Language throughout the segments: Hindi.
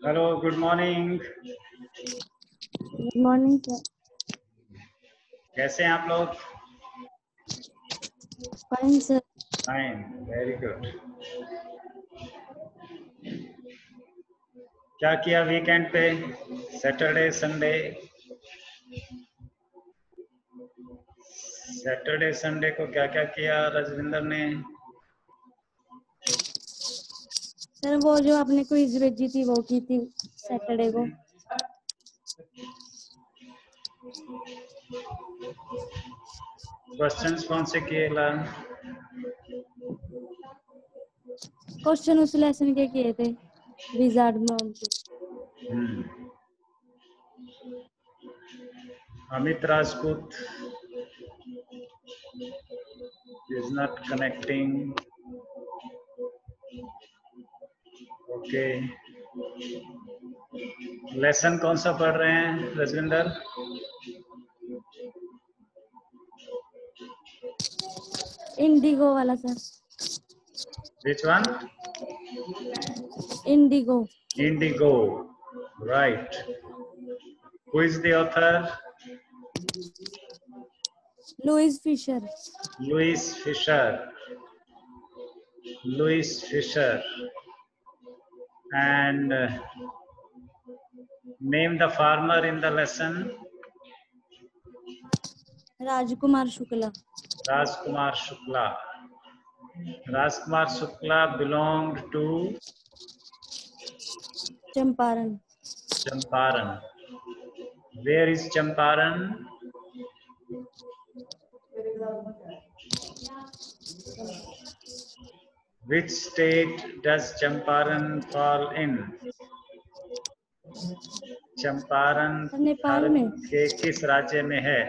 Hello, good morning. Good morning sir. कैसे हैं आप लोग? Fine sir. Fine, very good. क्या किया वीकेंड पे? Saturday Sunday. सैटरडे संडे को क्या क्या किया राजविंदर ने? सर वो जो आपने क्विज भेजी थी वो की थी सैटरडे को। क्वेश्चंस कौन से किए ला? क्वेश्चन उस लेसन के किए थे विजार्ड मॉम के। Amit Rajput is not connecting. Okay, lesson कौन सा पढ़ रहे हैं राजविंदर? इंडिगो वाला sir. Which one? Indigo. Indigo, right. Who is the author? Louis Fischer. Louis Fischer. Louis Fisher. And name the farmer in the lesson. Rajkumar Shukla. Rajkumar Shukla. Rajkumar Shukla belonged to Champaran. Champaran. Where is Champaran? Which state does Champaran fall in? Champaran Nepal Bharat में। के किस राज्य में है?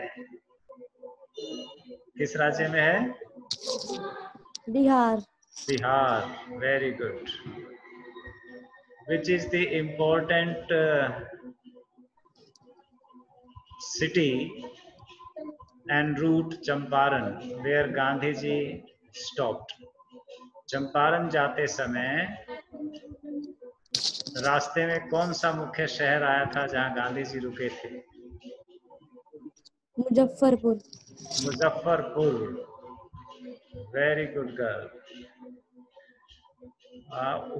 किस राज्य में है? Bihar. Bihar, very good. Which is the important city and route Champaran where Gandhi ji stopped? Champaran जाते समय रास्ते में कौन सा मुख्य शहर आया था जहां गांधी जी रुके थे? Muzaffarpur. Muzaffarpur, very good girl.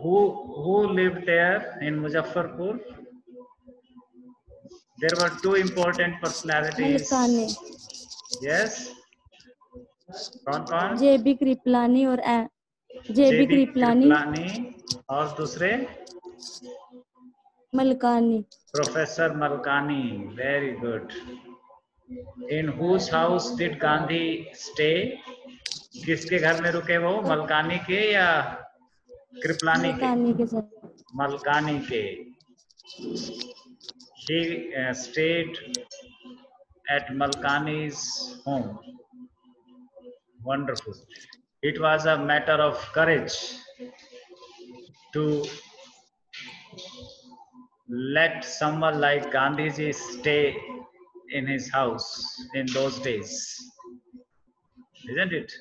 Who lived there in Muzaffarpur? There were two important personalities. Malkani. Yes, कौन कौन? जेबी कृपलानी और जेबी जेबी कृपलानी। कृपलानी और दूसरे Malkani. Professor Malkani, very good. In whose house did Gandhi stay? किसके घर में रुके वो? मलकानी के या कृपलानी के? मलकानी के साथ। मलकानी के। He stayed at Malkani's home. Wonderful. It was a matter of courage to let someone like Gandhiji stay in his house in those days, isn't it?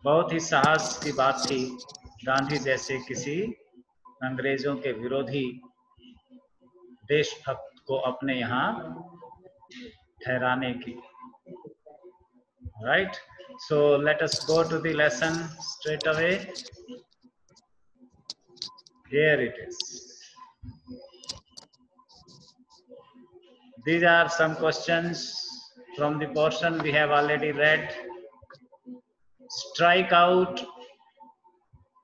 बहुत ही साहस की बात थी गांधी जैसे किसी अंग्रेजों के विरोधी देशभक्त को अपने यहाँ ठहराने की। Right? So let us go to the lesson straight away. Here it is. These are some questions from the portion we have already read. Strike out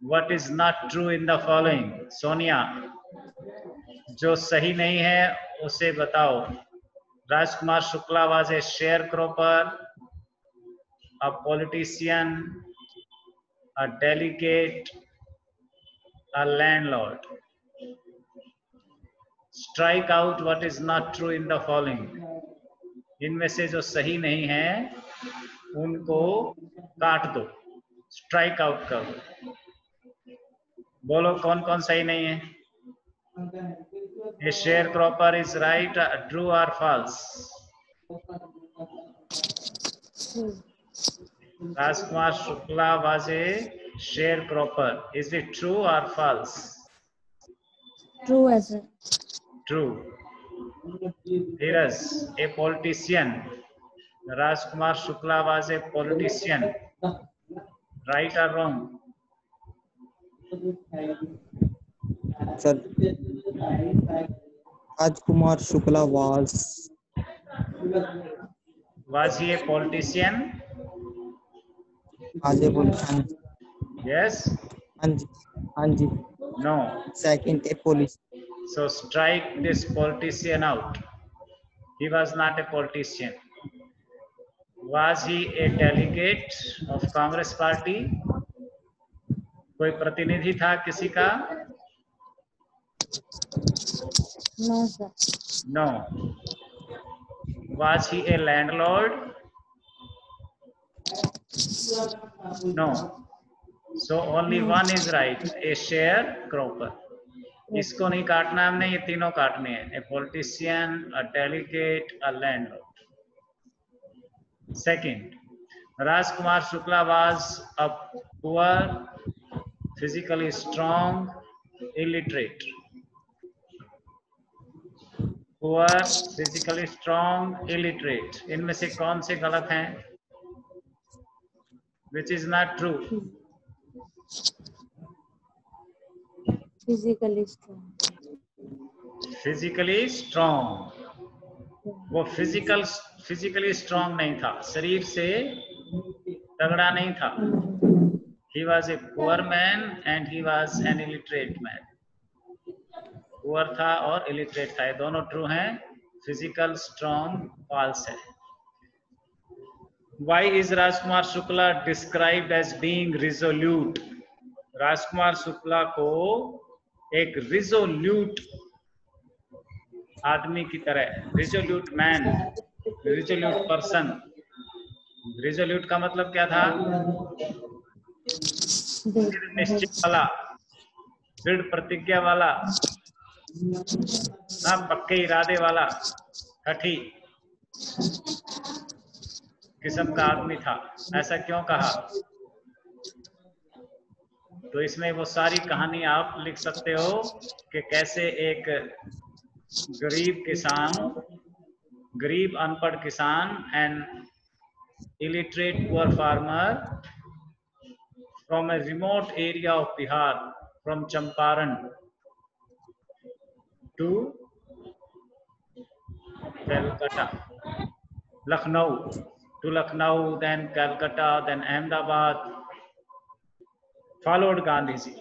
what is not true in the following. Sonia, जो सही नहीं है उसे बताओ। Rajkumar Shukla was a sharecropper, a politician, a delegate, a landlord. Strike out what is not true in the following. इनमें से जो सही नहीं है उनको काट दो, स्ट्राइक आउट कर दो। बोलो कौन कौन सही नहीं है? A sharecropper is right, true or false? Rajkumar Shukla was a sharecropper. Is it true or false? True है sir. True. Dheeraj, a politician. Rajkumar Shukla was a politician. Right or wrong? Sir, Rajkumar Shukla Was he a politician? a politician. Yes. Anji. No. Second, a police. So strike this politician out. He was not a politician. Was he a delegate of Congress party? कोई प्रतिनिधि था किसी का? No sir. No. Was he a landlord? No. So only one is right. A sharecropper. इसको नहीं काटना हमने, ये तीनों काटने हैं. A politician, a delegate, a landlord. Second, Rajkumar Shukla was a poor, physically strong, illiterate. Poor, physically strong, illiterate. इनमें से कौन से गलत हैं? Which is not true? Physically strong. Physically strong. वो फिजिकली स्ट्रांग नहीं था, शरीर से तगड़ा नहीं था. He was a poor man and he was an illiterate man. Poor था और illiterate था, ये दोनों ट्रू हैं. फिजिकल स्ट्रांग फॉल्स है. Why is Rajkumar Shukla described as being resolute? Rajkumar Shukla को एक रिजोल्यूट आदमी की तरह, resolute man, resolute person. Resolute का मतलब क्या था? निश्चित वाला, दृढ़ प्रतिज्ञा वाला, ना पक्के इरादे वाला, हठी किस्म का आदमी था. ऐसा क्यों कहा? तो इसमें वो सारी कहानी आप लिख सकते हो कि कैसे एक गरीब किसान, गरीब अनपढ़ किसान and illiterate poor farmer from a remote area of Bihar, from Champaran to Calcutta, Lucknow, to Lucknow, then Calcutta, then Ahmedabad, followed Gandhiji,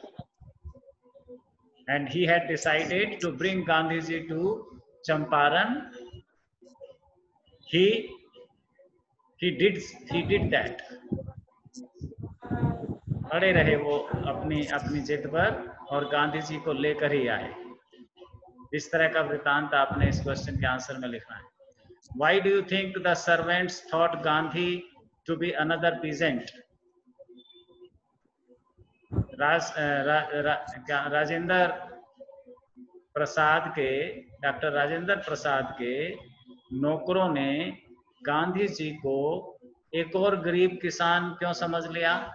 and he had decided to bring Gandhiji to Champaran. He did that. अड़े रहे वो अपनी जिद पर और गांधी जी को लेकर ही आए. इस तरह का वृतांत आपने इस क्वेश्चन के आंसर में लिखना है. Why do you think the servants thought Gandhi to be another peasant? Rajendra doctor Rajendra Prasad के नौकरों ने गांधी जी को एक और गरीब किसान क्यों समझ लिया?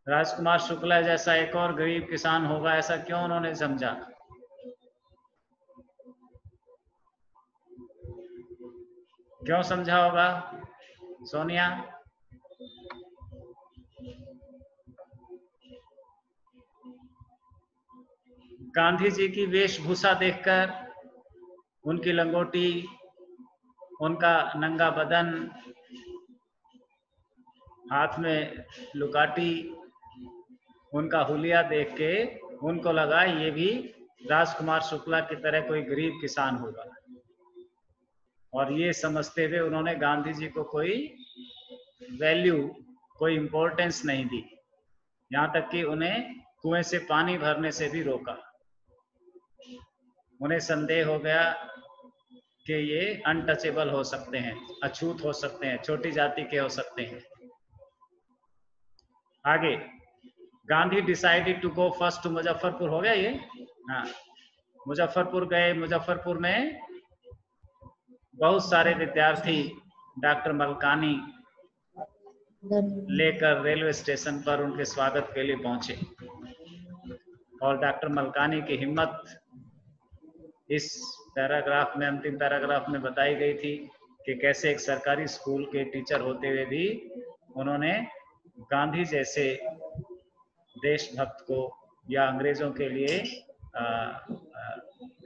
राजकुमार शुक्ला जैसा एक और गरीब किसान होगा, ऐसा क्यों उन्होंने समझा? क्यों समझा होगा सोनिया? गांधी जी की वेशभूषा देखकर, उनकी लंगोटी, उनका नंगा बदन, हाथ में लुकाटी, उनका हुलिया देख के उनको लगा ये भी राजकुमार शुक्ला की तरह कोई गरीब किसान होगा. और ये समझते हुए उन्होंने गांधी जी को कोई वैल्यू, कोई इंपॉर्टेंस नहीं दी. यहाँ तक कि उन्हें कुएं से पानी भरने से भी रोका. उन्हें संदेह हो गया कि ये अनटचेबल हो सकते हैं, अछूत हो सकते हैं, छोटी जाति के हो सकते हैं. आगे, Gandhi decided to go first to Muzaffarpur. हो गया ये? हाँ, मुजफ्फरपुर गए. मुजफ्फरपुर में बहुत सारे विद्यार्थी डॉक्टर मलकानी लेकर रेलवे स्टेशन पर उनके स्वागत के लिए पहुंचे. और डॉक्टर मलकानी की हिम्मत इस पैराग्राफ में, अंतिम पैराग्राफ में बताई गई थी कि कैसे एक सरकारी स्कूल के टीचर होते हुए भी उन्होंने गांधी जैसे देशभक्त को या अंग्रेजों के लिए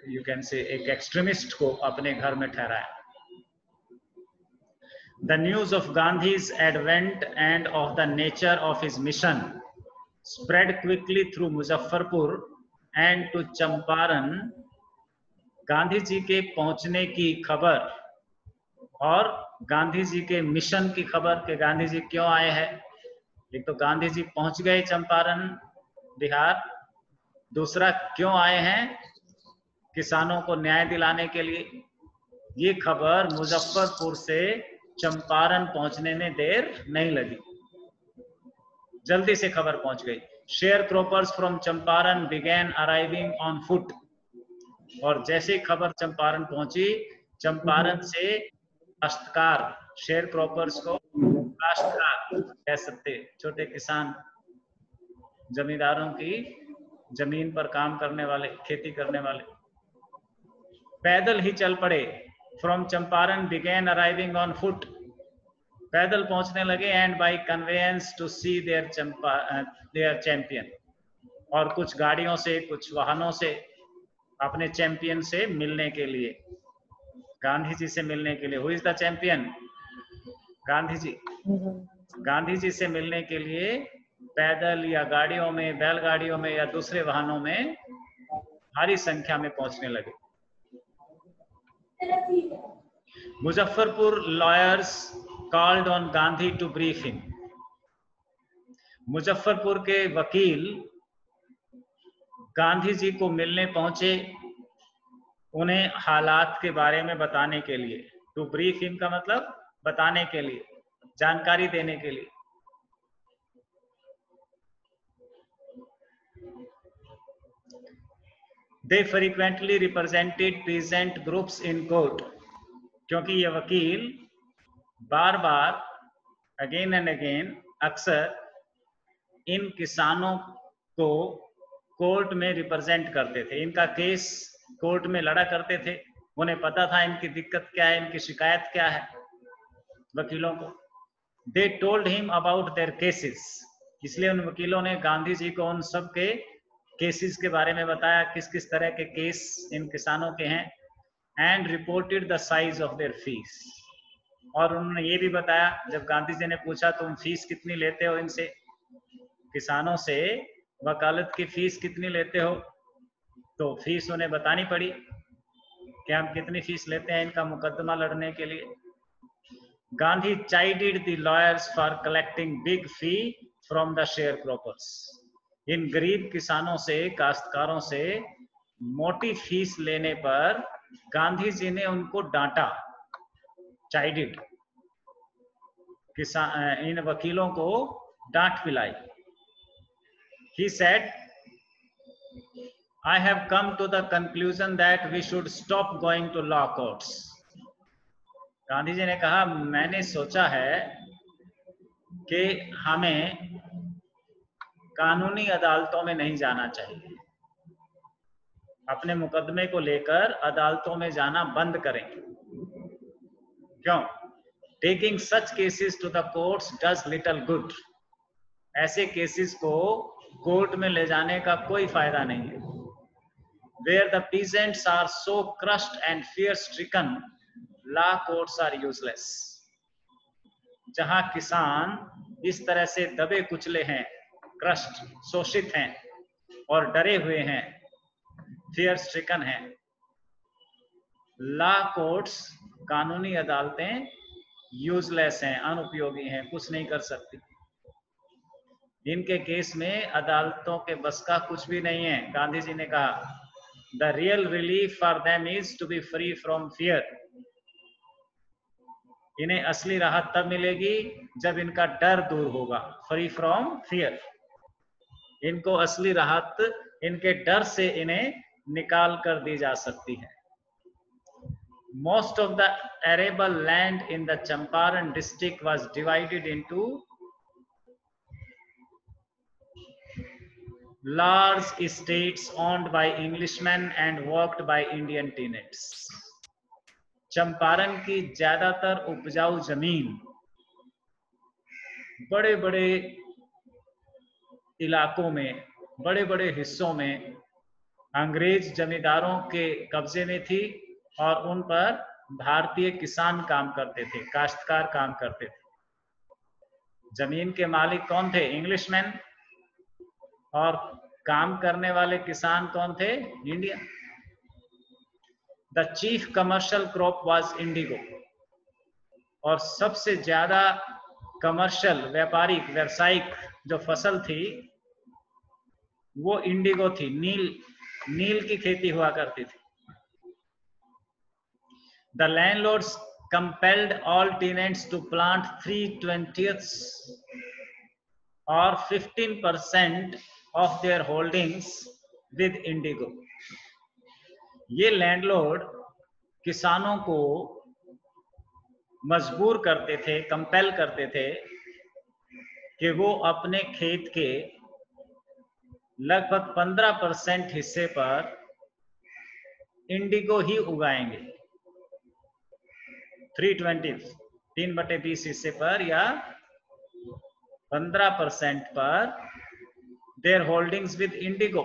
यू कैन से एक एक्सट्रीमिस्ट को अपने घर में ठहराया। The news of Gandhi's advent and of the nature of his mission spread quickly through Muzaffarpur and to Champaran. Gandhi ji के पहुंचने की खबर और गांधी जी के मिशन की खबर कि गांधी जी क्यों आए हैं। एक तो गांधी जी पहुंच गए चंपारण बिहार, दूसरा क्यों आए हैं, किसानों को न्याय दिलाने के लिए। ये खबर मुजफ्फरपुर से चंपारण पहुंचने में देर नहीं लगी, जल्दी से खबर पहुंच गई। Sharecroppers from Champaran began arriving on foot. और जैसे ही खबर चंपारण पहुंची, चंपारण से काश्तकार, शेयर क्रॉपर्स को काश्तकार कह सकते, छोटे किसान, जमींदारों की जमीन पर काम करने वाले, खेती करने वाले, पैदल ही चल पड़े। From Champaran began arriving on foot, पैदल पहुंचने लगे। And by conveyance to see their champion, और कुछ गाड़ियों से, कुछ वाहनों से अपने चैंपियन से मिलने के लिए, गांधी जी से मिलने के लिए। Who is the champion? Gandhi ji. Gandhi ji से मिलने के लिए पैदल या गाड़ियों में, बैलगाड़ियों में या दूसरे वाहनों में भारी संख्या में पहुंचने लगे। Muzaffarpur lawyers called on Gandhi to brief him. Muzaffarpur के वकील गांधी जी को मिलने पहुंचे, उन्हें हालात के बारे में बताने के लिए। टू ब्रीफ हिम का मतलब बताने के लिए, जानकारी देने के लिए। They frequently represented peasant groups in court, क्योंकि ये वकील बार बार, अगेन एंड अगेन, अक्सर इन किसानों को कोर्ट में रिप्रेजेंट करते थे, इनका केस कोर्ट में लड़ा करते थे। उन्हें पता था इनकी दिक्कत क्या है, इनकी शिकायत क्या है, वकीलों को। They told him about their cases, इसलिए उन वकीलों ने गांधी जी को उन सब के केसेस के बारे में बताया, किस किस तरह के केस इन किसानों के हैं। And reported the size of their fees, और उन्होंने ये भी बताया, जब गांधी जी ने पूछा तुम फीस कितनी लेते हो इनसे, किसानों से वकालत की फीस कितनी लेते हो, तो फीस उन्हें बतानी पड़ी कि हम कितनी फीस लेते हैं इनका मुकदमा लड़ने के लिए। Gandhi chided the lawyers for collecting big fee from the sharecroppers. इन गरीब किसानों से, काश्तकारों से मोटी फीस लेने पर गांधी जी ने उनको डांटा, chided, इन वकीलों को डांट पिलाई। He said, I have come to the conclusion that we should stop going to law courts. Gandhi ji ने कहा, मैंने सोचा है कि हमें कानूनी अदालतों में नहीं जाना चाहिए, अपने मुकदमे को लेकर अदालतों में जाना बंद करें। क्यों? Taking such cases to the courts does little good. ऐसे केसेस को कोर्ट में ले जाने का कोई फायदा नहीं है। Where the peasants are so crushed and fear-stricken, law courts are useless. जहां किसान इस तरह से दबे कुचले हैं, क्रस्ट, शोषित हैं और डरे हुए हैं, fear stricken हैं, लॉ कोर्ट्स, कानूनी अदालतें यूजलेस हैं, अनुपयोगी हैं, कुछ नहीं कर सकती। इनके केस में अदालतों के बस का कुछ भी नहीं है। गांधी जी ने कहा, The real relief for them is to be free from fear. इन्हें असली राहत तब मिलेगी जब इनका डर दूर होगा। Free from fear. इनको असली राहत इनके डर से इन्हें निकाल कर दी जा सकती है। Most of the arable land in the Champaran district was divided into large estates owned by Englishmen and worked by Indian tenants. Champaran की ज्यादातर उपजाऊ जमीन बड़े बड़े इलाकों में, बड़े बड़े हिस्सों में अंग्रेज जमींदारों के कब्जे में थी और उन पर भारतीय किसान काम करते थे, काश्तकार काम करते थे। जमीन के मालिक कौन थे? इंग्लिशमैन। और काम करने वाले किसान कौन थे? Indian. The chief commercial crop was Indigo, और सबसे ज्यादा कमर्शियल, व्यापारिक, व्यावसायिक जो फसल थी वो इंडिगो थी। नील की खेती हुआ करती थी। The landlords compelled all tenants to plant 3/20 or 15% of their holdings with indigo. ये लैंडलॉर्ड किसानों को मजबूर करते थे, कंपेल करते थे कि वो अपने खेत के लगभग 15% हिस्से पर इंडिगो ही उगाएंगे। 3/20, 3/20 हिस्से पर या 15% पर देयर होल्डिंग्स विद इंडिगो,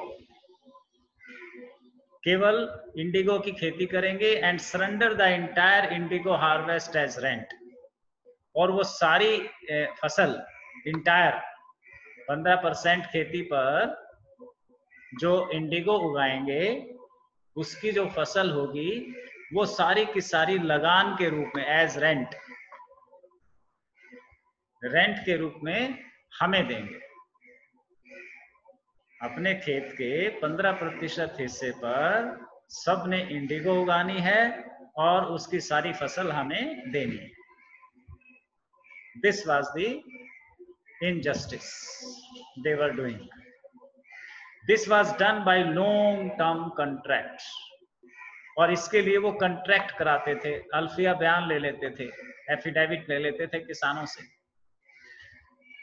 केवल इंडिगो की खेती करेंगे। And surrender the entire indigo harvest as rent, और वो सारी फसल इंटायर 15% खेती पर जो इंडिगो उगाएंगे उसकी जो फसल होगी वो सारी की सारी लगान के रूप में, एज रेंट, रेंट के रूप में हमें देंगे। अपने खेत के 15% हिस्से पर सबने इंडिगो उगानी है और उसकी सारी फसल हमें देनी है। This was the injustice they were doing. This was done by long term contract, और इसके लिए वो कंट्रैक्ट कराते थे, अल्फिया बयान ले लेते थे, एफिडेविट ले लेते थे, किसानों से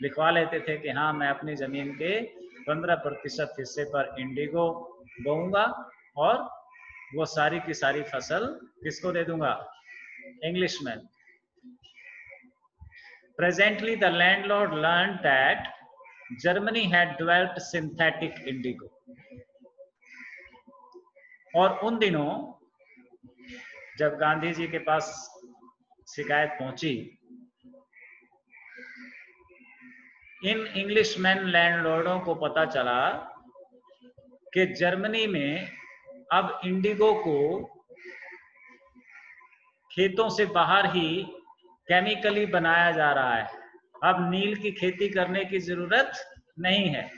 लिखवा लेते थे कि हाँ मैं अपनी जमीन के 15% हिस्से पर इंडिगो बोऊंगा और वो सारी की सारी फसल किसको दे दूंगा? Englishman. Presently the landlord learned that Germany had developed synthetic indigo, और उन दिनों जब गांधी जी के पास शिकायत पहुंची, इन इंग्लिशमैन लैंडलॉर्डों को पता चला कि जर्मनी में अब इंडिगो को खेतों से बाहर ही केमिकली बनाया जा रहा है। अब नील की खेती करने की जरूरत नहीं है,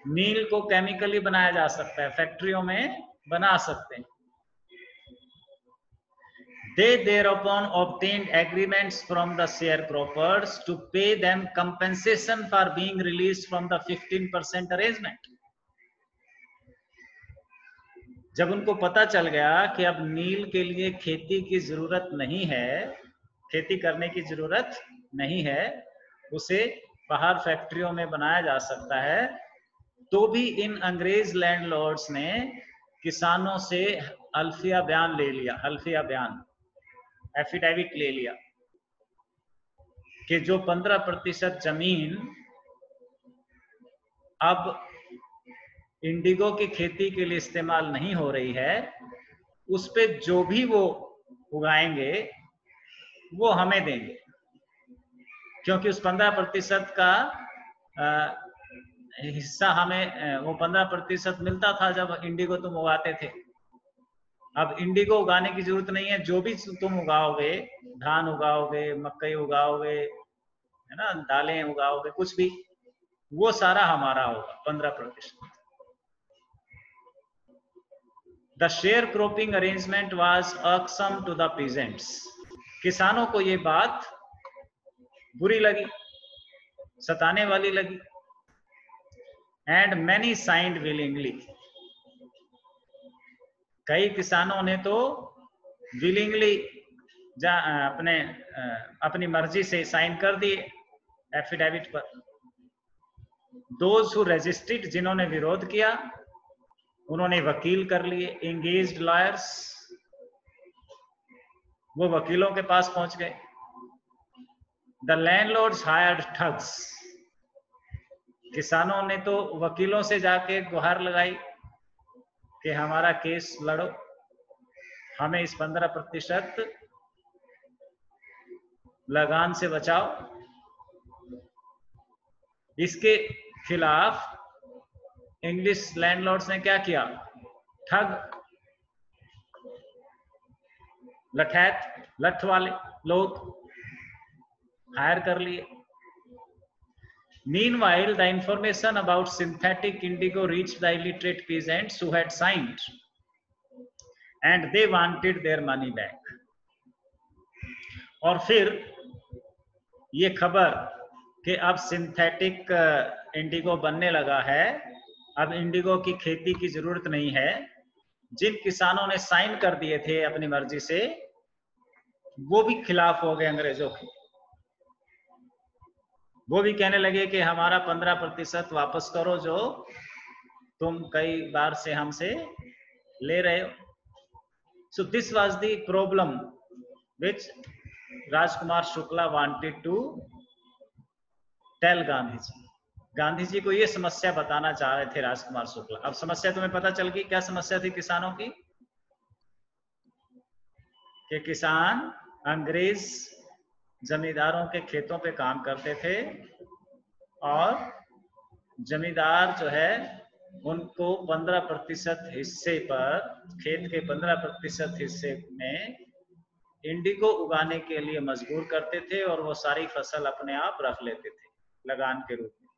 नील को केमिकली बनाया जा सकता है, फैक्ट्रियों में बना सकते हैं। They thereupon obtained agreements from the sharecroppers to pay them compensation for being released from the 15% arrangement. जब उनको पता चल गया कि अब नील के लिए खेती की जरूरत नहीं है, खेती करने की जरूरत नहीं है, उसे बाहर फैक्ट्रियों में बनाया जा सकता है, तो भी इन अंग्रेज लैंडलॉर्ड्स ने किसानों से अल्फिया बयान ले लिया, अल्फिया बयान, एफिडेविट ले लिया कि जो 15% जमीन अब इंडिगो की खेती के लिए इस्तेमाल नहीं हो रही है, उस पे जो भी वो उगाएंगे वो हमें देंगे, क्योंकि उस 15% का हिस्सा हमें, वो 15% मिलता था जब इंडिगो तुम उगाते थे। अब इंडिगो उगाने की जरूरत नहीं है, जो भी तुम उगाओगे, धान उगाओगे, मकई उगाओगे, है ना, दालें उगाओगे, कुछ भी, वो सारा हमारा होगा 15%। The sharecropping arrangement was irksome to the peasants. किसानों को ये बात बुरी लगी, सताने वाली लगी। And many signed willingly. कई किसानों ने तो willingly अपनी मर्जी से साइन कर दिए एफिडेविट पर। दोज हु रेजिस्टेड, जिन्होंने विरोध किया उन्होंने वकील कर लिए, एंगेज्ड लॉयर्स, वो वकीलों के पास पहुंच गए। द लैंडलॉर्ड्स हायर्ड ठग्स, किसानों ने तो वकीलों से जाके गुहार लगाई कि हमारा केस लड़ो, हमें इस 15% लगान से बचाओ। इसके खिलाफ इंग्लिश लैंडलॉर्ड्स ने क्या किया? ठग, लठैत, लठ वाले लोग हायर कर लिए। Meanwhile, the information about synthetic indigo reached the illiterate peasants who had signed, and they wanted their money back. और फिर ये खबर कि अब सिंथेटिक इंडिगो बनने लगा है, अब इंडिगो की खेती की जरूरत नहीं है, जिन किसानों ने साइन कर दिए थे अपनी मर्जी से, वो भी खिलाफ हो गए अंग्रेजों के। वो भी कहने लगे कि हमारा 15% वापस करो जो तुम कई बार से हमसे ले रहे हो। So this was the problem which Rajkumar Shukla wanted to tell Gandhi ji. Gandhi ji को ये समस्या बताना चाह रहे थे राजकुमार शुक्ला। अब समस्या तुम्हें पता चल गई, क्या समस्या थी किसानों की? कि किसान अंग्रेज जमींदारों के खेतों पे काम करते थे और जमींदार जो है उनको 15% हिस्से पर, खेत के 15% हिस्से में इंडिगो उगाने के लिए मजबूर करते थे और वो सारी फसल अपने आप रख लेते थे लगान के रूप में।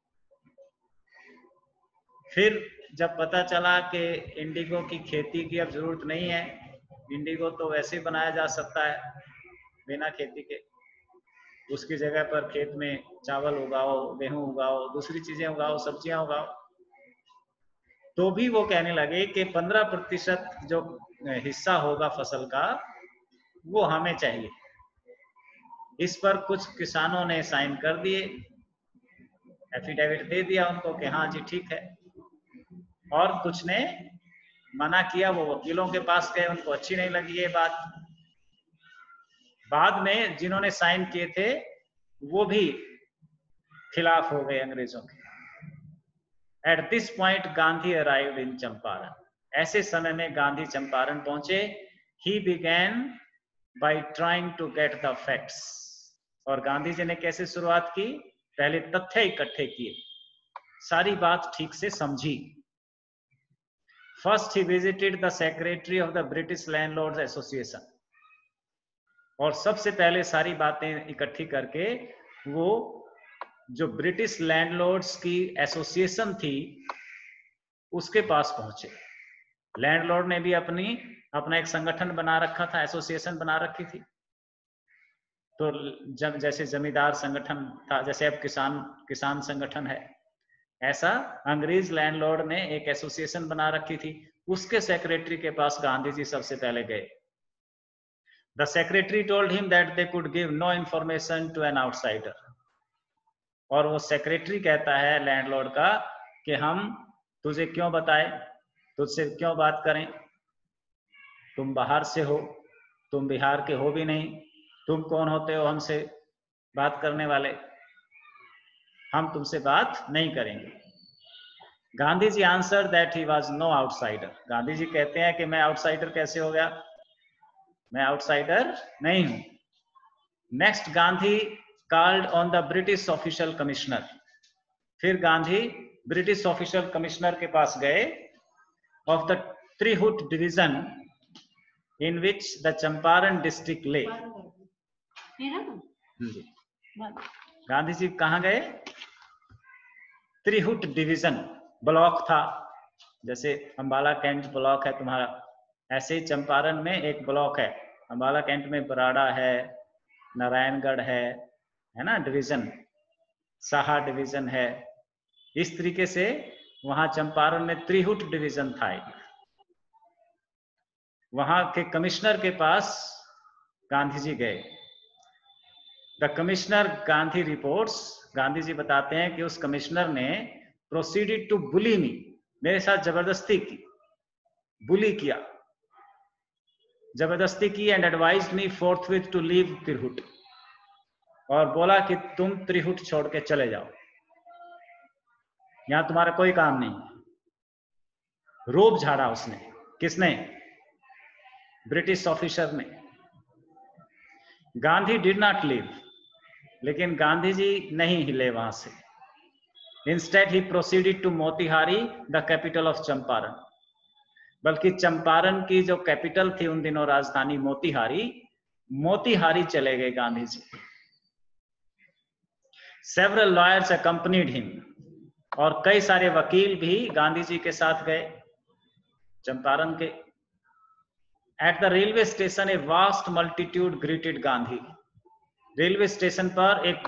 फिर जब पता चला कि इंडिगो की खेती की अब जरूरत नहीं है, इंडिगो तो वैसे ही बनाया जा सकता है बिना खेती के, उसकी जगह पर खेत में चावल उगाओ, गेहूं उगाओ, दूसरी चीजें उगाओ, सब्जियां उगाओ, तो भी वो कहने लगे कि 15% जो हिस्सा होगा फसल का वो हमें चाहिए। इस पर कुछ किसानों ने साइन कर दिए, एफिडेविट दे दिया उनको कि हाँ जी ठीक है, और कुछ ने मना किया, वो वकीलों के पास गए, उनको अच्छी नहीं लगी ये बात। बाद में जिन्होंने साइन किए थे वो भी खिलाफ हो गए अंग्रेजों के। At this point, Gandhi arrived in Champaran. ऐसे समय में गांधी चंपारण पहुंचे। He began by trying to get the facts. और गांधी जी ने कैसे शुरुआत की? पहले तथ्य इकट्ठे किए, सारी बात ठीक से समझी। First, he visited the secretary of the British Landlords Association. और सबसे पहले सारी बातें इकट्ठी करके वो जो ब्रिटिश लैंडलॉर्ड्स की एसोसिएशन थी उसके पास पहुंचे। लैंडलॉर्ड ने भी अपना एक संगठन बना रखा था, एसोसिएशन बना रखी थी। तो जैसे जमींदार संगठन था, जैसे अब किसान संगठन है, ऐसा अंग्रेज लैंडलॉर्ड ने एक एसोसिएशन बना रखी थी। उसके सेक्रेटरी के पास गांधी जी सबसे पहले गए। The secretary told him that they could give no information to an outsider. और वो सेक्रेटरी कहता है लैंडलॉर्ड का कि हम तुझे क्यों बताएं, तुझसे क्यों बात करें, तुम बाहर से हो, तुम बिहार के हो भी नहीं, तुम कौन होते हो हमसे बात करने वाले, हम तुमसे बात नहीं करेंगे। Gandhi ji answer that he was no outsider. Gandhi ji कहते हैं कि मैं आउटसाइडर कैसे हो गया, मैं आउटसाइडर नहीं हूं। Next, Gandhi called on the British official commissioner. फिर गांधी ब्रिटिश ऑफिशियल कमिश्नर के पास गए of the Tirhut division in which the Champaran district lay. Gandhi जी कहाँ गए? त्रिहुट डिवीजन ब्लॉक था, जैसे अंबाला कैंट ब्लॉक है तुम्हारा, ऐसे ही चंपारण में एक ब्लॉक है। अंबाला कैंट में बराड़ा है, नारायणगढ़ है ना डिवीजन, साहा डिवीजन है। इस तरीके से वहां चंपारण में त्रिहुट डिवीजन था एक। वहां के कमिश्नर के पास गांधी जी गए। The commissioner Gandhi reports, Gandhi ji बताते हैं कि उस कमिश्नर ने proceeded to bully me, मेरे साथ जबरदस्ती की, बुली किया, जबरदस्ती की, and advised me forthwith to leave त्रिहुट, और बोला कि तुम त्रिहुट छोड़ के चले जाओ, यहां तुम्हारा कोई काम नहीं। रोब झाड़ा उसने, किसने? ब्रिटिश ऑफिसर ने। गांधी डिड नॉट लीव, लेकिन गांधी जी नहीं हिले वहां से। Instead he proceeded to Motihari, the capital of Champaran, बल्कि चंपारण की जो कैपिटल थी उन दिनों, राजधानी मोतिहारी, मोतिहारी चले गए Gandhi ji. Several lawyers accompanied him, और कई सारे वकील भी गांधी जी के साथ गए चंपारण के। At the railway station a vast multitude greeted Gandhi, railway station पर एक